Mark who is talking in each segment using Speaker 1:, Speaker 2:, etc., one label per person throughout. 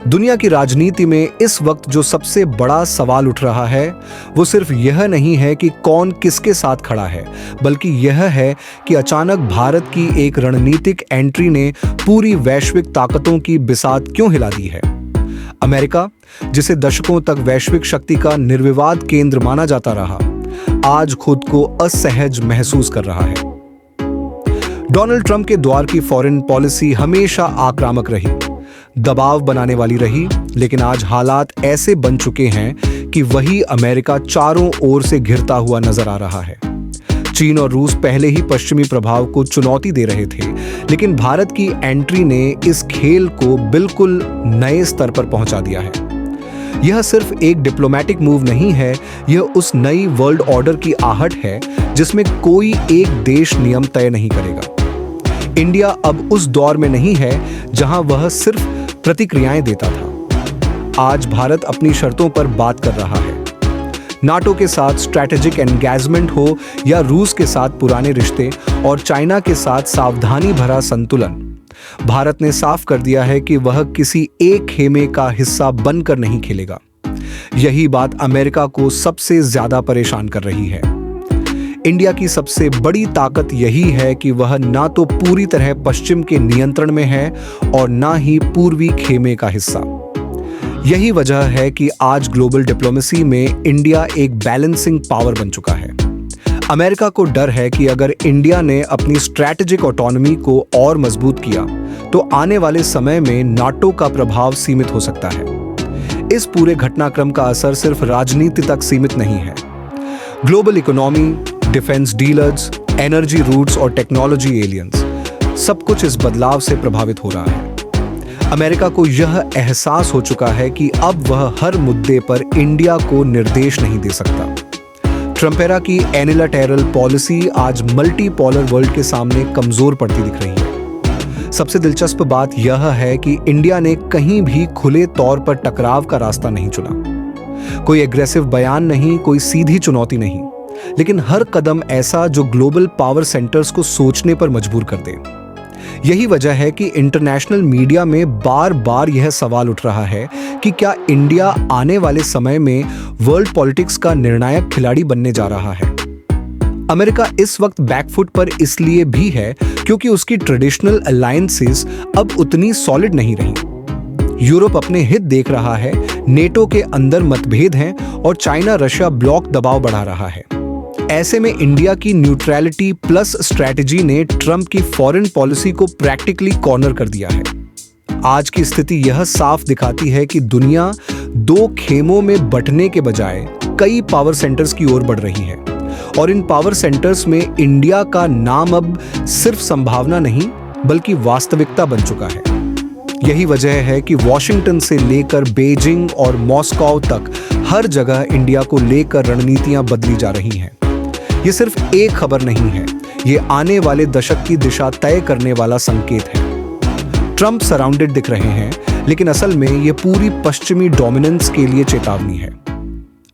Speaker 1: दुनिया की राजनीति में इस वक्त जो सबसे बड़ा सवाल उठ रहा है वो सिर्फ यह नहीं है कि कौन किसके साथ खड़ा है, बल्कि यह है कि अचानक भारत की एक रणनीतिक एंट्री ने पूरी वैश्विक ताकतों की बिसात क्यों हिला दी है। अमेरिका, जिसे दशकों तक वैश्विक शक्ति का निर्विवाद केंद्र माना जाता रहा, आज खुद को असहज महसूस कर रहा है। डोनाल्ड ट्रंप के द्वार की फॉरेन पॉलिसी हमेशा आक्रामक रही, दबाव बनाने वाली रही, लेकिन आज हालात ऐसे बन चुके हैं कि वही अमेरिका चारों ओर से घिरता हुआ नजर आ रहा है। चीन और रूस पहले ही पश्चिमी प्रभाव को चुनौती दे रहे थे, लेकिन भारत की एंट्री ने इस खेल को बिल्कुल नए स्तर पर पहुंचा दिया है। यह सिर्फ एक डिप्लोमैटिक मूव नहीं है, यह उस नई वर्ल्ड ऑर्डर की आहट है जिसमें कोई एक देश नियम तय नहीं करेगा। इंडिया अब उस दौर में नहीं है जहां वह सिर्फ प्रतिक्रियाएं देता था। आज भारत अपनी शर्तों पर बात कर रहा है। नाटो के साथ स्ट्रैटेजिक एंगेजमेंट हो या रूस के साथ पुराने रिश्ते और चाइना के साथ सावधानी भरा संतुलन, भारत ने साफ कर दिया है कि वह किसी एक खेमे का हिस्सा बनकर नहीं खेलेगा। यही बात अमेरिका को सबसे ज्यादा परेशान कर रही है। इंडिया की सबसे बड़ी ताकत यही है कि वह ना तो पूरी तरह पश्चिम के नियंत्रण में है और ना ही पूर्वी खेमे का हिस्सा। यही वजह है कि आज ग्लोबल डिप्लोमेसी में इंडिया एक बैलेंसिंग पावर बन चुका है। अमेरिका को डर है कि अगर इंडिया ने अपनी स्ट्रैटेजिक ऑटोनॉमी को और मजबूत किया तो आने वाले समय में नाटो का प्रभाव सीमित हो सकता है। इस पूरे घटनाक्रम का असर सिर्फ राजनीति तक सीमित नहीं है। Global economy, defence dealers, energy routes और टेक्नोलॉजी एलियंस, सब कुछ इस बदलाव से प्रभावित हो रहा है। अमेरिका को यह एहसास हो चुका है कि अब वह हर मुद्दे पर इंडिया को निर्देश नहीं दे सकता। ट्रम्पेरा की एनिलैटरल पॉलिसी आज मल्टीपोलर वर्ल्ड के सामने कमजोर पड़ती दिख रही है। सबसे दिलचस्प बात यह है कि इंडिया ने कहीं भी खुले तौर पर टकराव का रास्ता नहीं चुना। कोई एग्रेसिव बयान नहीं, कोई सीधी चुनौती नहीं, लेकिन हर कदम ऐसा जो ग्लोबल पावर सेंटर्स को सोचने पर मजबूर कर दे। यही वजह है कि इंटरनेशनल मीडिया में बार बार यह सवाल उठ रहा है कि क्या इंडिया आने वाले समय में वर्ल्ड पॉलिटिक्स का निर्णायक खिलाड़ी बनने जा रहा है। अमेरिका इस वक्त बैकफुट पर इसलिए भी है क्योंकि उसकी ट्रेडिशनल अलायंसेस अब उतनी सॉलिड नहीं रही। यूरोप अपने हित देख रहा है, नेटो के अंदर मतभेद हैं और चाइना रशिया ब्लॉक दबाव बढ़ा रहा है। ऐसे में इंडिया की न्यूट्रलिटी प्लस स्ट्रैटेजी ने ट्रंप की फॉरेन पॉलिसी को प्रैक्टिकली कॉर्नर कर दिया है। आज की स्थिति यह साफ दिखाती है कि दुनिया दो खेमों में बंटने के बजाय कई पावर सेंटर्स की ओर बढ़ रही है, और इन पावर सेंटर्स में इंडिया का नाम अब सिर्फ संभावना नहीं बल्कि वास्तविकता बन चुका है। यही वजह है कि वॉशिंगटन से लेकर बीजिंग और मॉस्को तक हर जगह इंडिया को लेकर रणनीतियां बदली जा रही हैं। ये सिर्फ एक खबर नहीं है, ये आने वाले दशक की दिशा तय करने वाला संकेत है। ट्रंप सराउंडेड दिख रहे हैं, लेकिन असल में ये पूरी पश्चिमी डोमिनेंस के लिए चेतावनी है।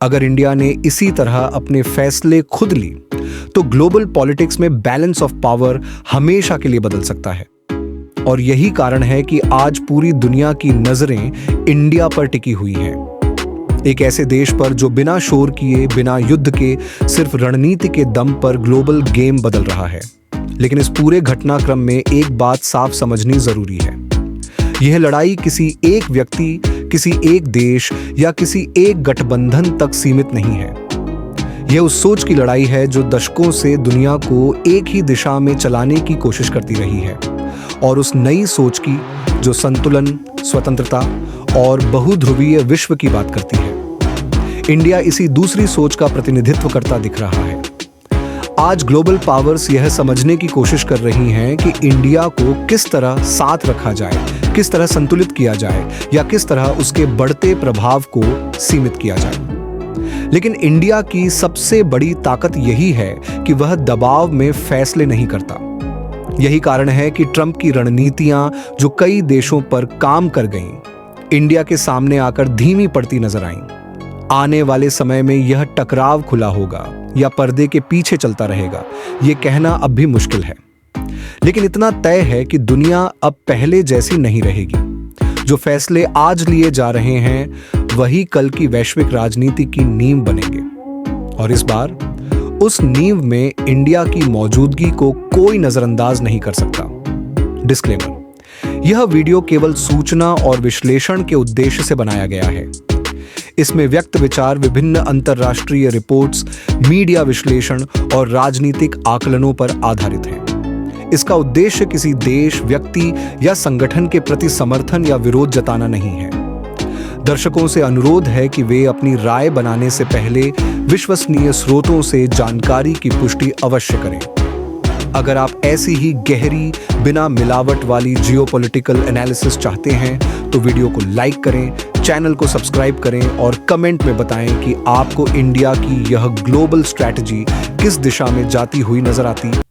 Speaker 1: अगर इंडिया ने इसी तरह अपने फैसले खुद ली तो ग्लोबल पॉलिटिक्स में बैलेंस ऑफ पावर हमेशा के लिए बदल सकता है। और यही कारण है कि आज पूरी दुनिया की नजरें इंडिया पर टिकी हुई हैं। एक ऐसे देश पर जो बिना शोर किए, बिना युद्ध के, सिर्फ रणनीति के दम पर ग्लोबल गेम बदल रहा है। लेकिन इस पूरे घटनाक्रम में एक बात साफ समझनी जरूरी है। यह लड़ाई किसी एक व्यक्ति, किसी एक देश या किसी एक गठबंधन तक सीमित नहीं है। यह उस सोच की लड़ाई है जो दशकों से दुनिया को एक ही दिशा में चलाने की कोशिश करती रही है, और उस नई सोच की जो संतुलन, स्वतंत्रता और बहुध्रुवीय विश्व की बात करती है। इंडिया इसी दूसरी सोच का प्रतिनिधित्व करता दिख रहा है। आज ग्लोबल पावर्स यह समझने की कोशिश कर रही हैं कि इंडिया को किस तरह साथ रखा जाए, किस तरह संतुलित किया जाए, या किस तरह उसके बढ़ते प्रभाव को सीमित किया जाए। लेकिन इंडिया की सबसे बड़ी ताकत यही है कि वह दबाव में फैसले नहीं करता। यही कारण है कि ट्रंप की रणनीतियां जो कई देशों पर काम कर गईं, इंडिया के सामने आकर धीमी पड़ती नजर आईं। आने वाले समय में यह टकराव खुला होगा या पर्दे के पीछे चलता रहेगा, यह कहना अब भी मुश्किल है। लेकिन इतना तय है कि दुनिया अब पहले जैसी नहीं रहेगी। जो फैसले आज लिए जा रहे हैं वही कल की वैश्विक राजनीति की नींव बनेंगे। और इस बार उस नींव में इंडिया की मौजूदगी को कोई नजरअंदाज नहीं कर सकता। डिस्क्लेमर: यह वीडियो केवल सूचना और विश्लेषण के उद्देश्य से बनाया गया है। इसमें व्यक्त विचार विभिन्न अंतर्राष्ट्रीय रिपोर्ट्स, मीडिया विश्लेषण और राजनीतिक आकलनों पर आधारित है। इसका उद्देश्य किसी देश, व्यक्ति या संगठन के प्रति समर्थन या विरोध जताना नहीं है। दर्शकों से अनुरोध है कि वे अपनी राय बनाने से पहले विश्वसनीय स्रोतों से जानकारी की पुष्टि अवश्य करें। अगर आप ऐसी ही गहरी, बिना मिलावट वाली जियोपॉलिटिकल एनालिसिस चाहते हैं तो वीडियो को लाइक करें, चैनल को सब्सक्राइब करें और कमेंट में बताएं कि आपको इंडिया की यह ग्लोबल स्ट्रैटेजी किस दिशा में जाती हुई नजर आती है।